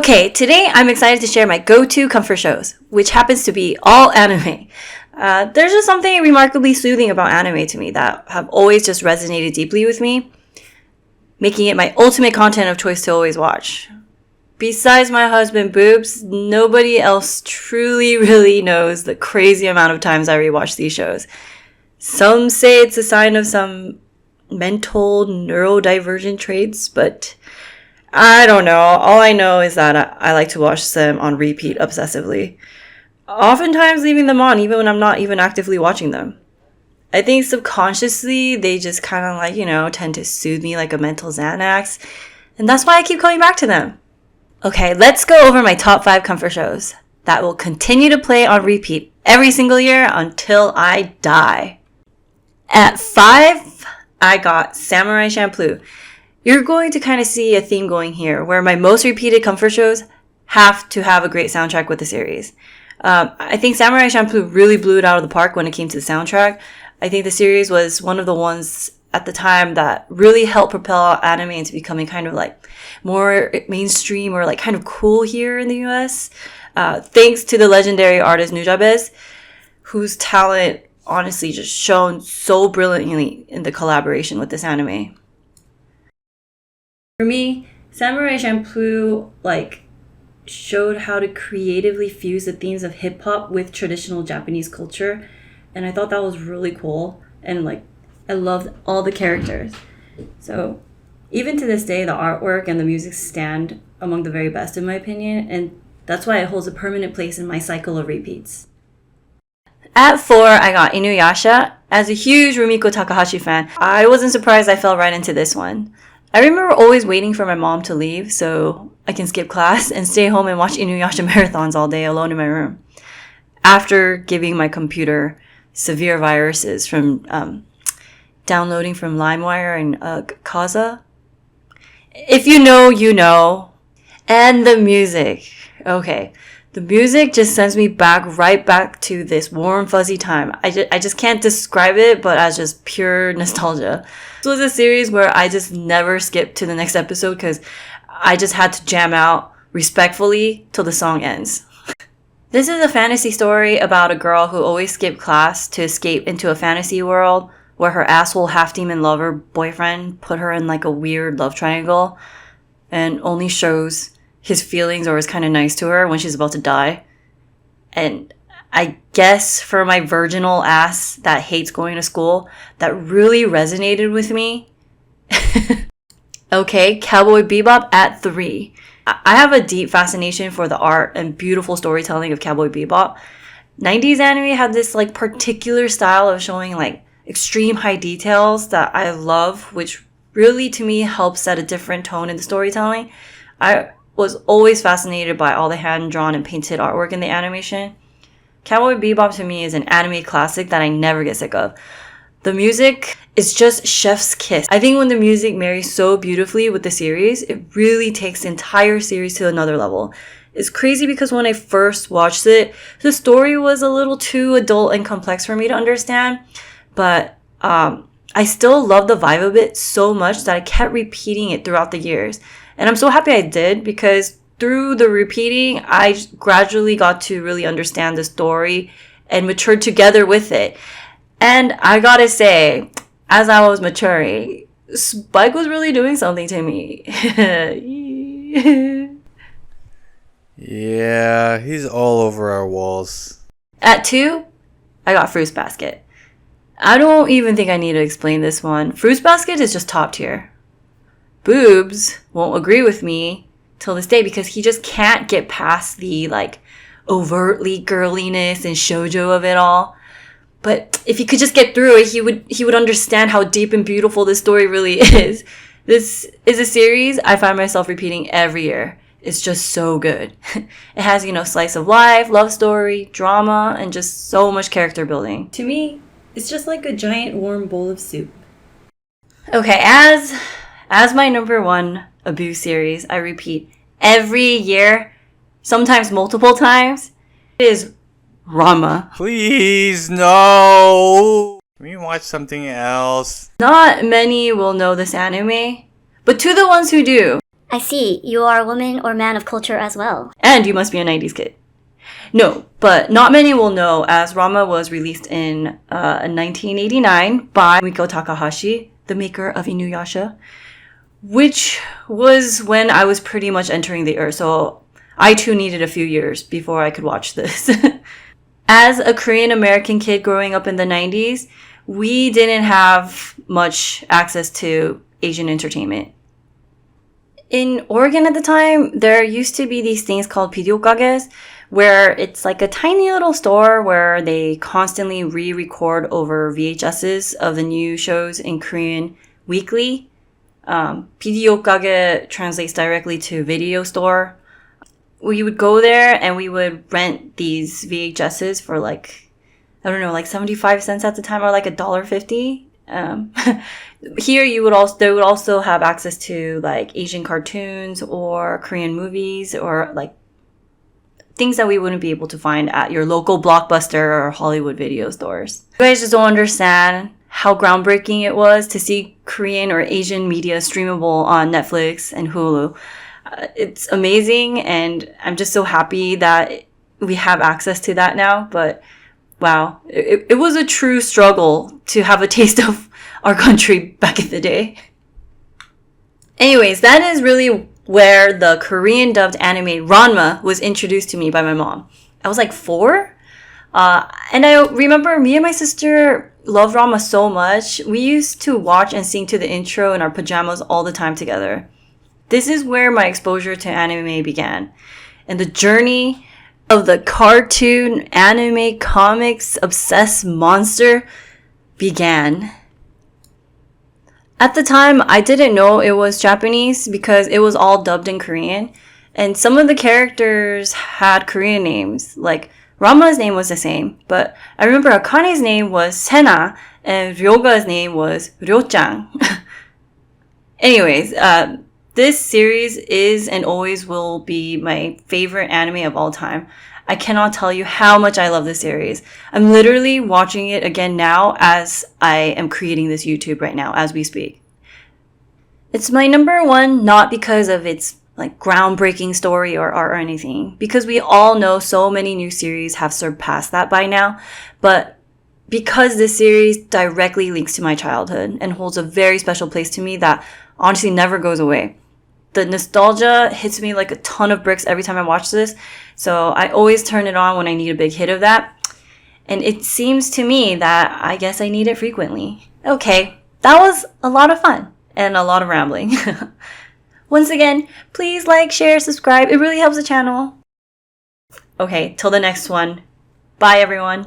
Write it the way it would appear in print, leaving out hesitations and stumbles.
Okay, today I'm excited to share my go-to comfort shows, which happens to be all anime. There's just something remarkably soothing about anime to me that have always just resonated deeply with me, making it my ultimate content of choice to always watch. Besides my husband Boobs, nobody else truly really knows the crazy amount of times I rewatch these shows. Some say it's a sign of some mental neurodivergent traits, but I don't know. All I know is that I like to watch them on repeat obsessively. Oftentimes leaving them on even when I'm not even actively watching them. I think subconsciously they just kind of tend to soothe me like a mental Xanax. And that's why I keep coming back to them. Okay, let's go over my top 5 comfort shows that will continue to play on repeat every single year until I die. At 5, I got Samurai Champloo. You're going to kind of see a theme going here, where my most repeated comfort shows have to have a great soundtrack with the series. I think Samurai Champloo really blew it out of the park when it came to the soundtrack. I think the series was one of the ones at the time that really helped propel anime into becoming kind of like more mainstream or like kind of cool here in the US. Thanks to the legendary artist Nujabes, whose talent honestly just shone so brilliantly in the collaboration with this anime. For me, Samurai Champloo showed how to creatively fuse the themes of hip-hop with traditional Japanese culture, and I thought that was really cool, and I loved all the characters. So even to this day, the artwork and the music stand among the very best in my opinion, and that's why it holds a permanent place in my cycle of repeats. At 4, I got Inuyasha. As a huge Rumiko Takahashi fan, I wasn't surprised I fell right into this one. I remember always waiting for my mom to leave so I can skip class and stay home and watch Inuyasha marathons all day alone in my room. After giving my computer severe viruses from downloading from LimeWire and Kazaa. If you know, you know. And the music. Okay. The music just sends me right back to this warm, fuzzy time. I just can't describe it, but as just pure nostalgia. This was a series where I just never skipped to the next episode because I just had to jam out respectfully till the song ends. This is a fantasy story about a girl who always skipped class to escape into a fantasy world where her asshole half-demon lover boyfriend put her in a weird love triangle and only shows his feelings or is kind of nice to her when she's about to die. And I guess for my virginal ass that hates going to school, that really resonated with me. Okay, Cowboy Bebop at 3. I have a deep fascination for the art and beautiful storytelling of Cowboy Bebop. 90s anime had this particular style of showing extreme high details that I love, which really to me helps set a different tone in the storytelling. I was always fascinated by all the hand-drawn and painted artwork in the animation. Cowboy Bebop to me is an anime classic that I never get sick of. The music is just chef's kiss. I think when the music marries so beautifully with the series, it really takes the entire series to another level. It's crazy because when I first watched it, the story was a little too adult and complex for me to understand, but I still love the vibe of it so much that I kept repeating it throughout the years. And I'm so happy I did because through the repeating, I gradually got to really understand the story and matured together with it. And I gotta say, as I was maturing, Spike was really doing something to me. Yeah, he's all over our walls. At 2, I got Fruits Basket. I don't even think I need to explain this one. Fruits Basket is just top tier. Boobs won't agree with me till this day because he just can't get past the overtly girliness and shoujo of it all. But if he could just get through it, he would understand how deep and beautiful this story really is. This is a series I find myself repeating every year. It's just so good. It has, slice of life, love story, drama, and just so much character building. To me, it's just like a giant warm bowl of soup. Okay, as my number 1 abuse series, I repeat every year, sometimes multiple times, it is Rama. Please, no! Can we watch something else? Not many will know this anime, but to the ones who do, I see. You are a woman or man of culture as well. And you must be a 90s kid. No, but not many will know, as Rama was released in 1989 by Miko Takahashi, the maker of Inuyasha, which was when I was pretty much entering the earth, so I too needed a few years before I could watch this. As a Korean American kid growing up in the 90s, we didn't have much access to Asian entertainment. In Oregon at the time, there used to be these things called 비디오가게s, where it's like a tiny little store where they constantly re-record over VHSs of the new shows in Korean weekly. 비디오가게 translates directly to video store. We would go there and we would rent these VHSs for like, I don't know, like 75 cents at the time, or like $1.50. Here they would also have access to like Asian cartoons or Korean movies, or like things that we wouldn't be able to find at your local Blockbuster or Hollywood video stores. You guys just don't understand how groundbreaking it was to see Korean or Asian media streamable on Netflix and Hulu. It's amazing, and I'm just so happy that we have access to that now. But wow, it was a true struggle to have a taste of our country back in the day. Anyways, that is really where the Korean dubbed anime Ranma was introduced to me by my mom. I was like 4. And I remember me and my sister loved Rama so much. We used to watch and sing to the intro in our pajamas all the time together. This is where my exposure to anime began. And the journey of the cartoon, anime, comics, obsessed monster began. At the time, I didn't know it was Japanese because it was all dubbed in Korean. And some of the characters had Korean names. Like, Rama's name was the same. But I remember Akane's name was Sena and Ryoga's name was Ryochang. Anyways, this series is and always will be my favorite anime of all time. I cannot tell you how much I love this series. I'm literally watching it again now as I am creating this YouTube right now as we speak. It's my number 1, not because of its like groundbreaking story or art or anything, because we all know so many new series have surpassed that by now, but because this series directly links to my childhood and holds a very special place to me that honestly never goes away. The nostalgia hits me like a ton of bricks every time I watch this, so I always turn it on when I need a big hit of that. And it seems to me that I guess I need it frequently. Okay, that was a lot of fun and a lot of rambling. Once again, please like, share, subscribe. It really helps the channel. Okay, till the next one. Bye, everyone.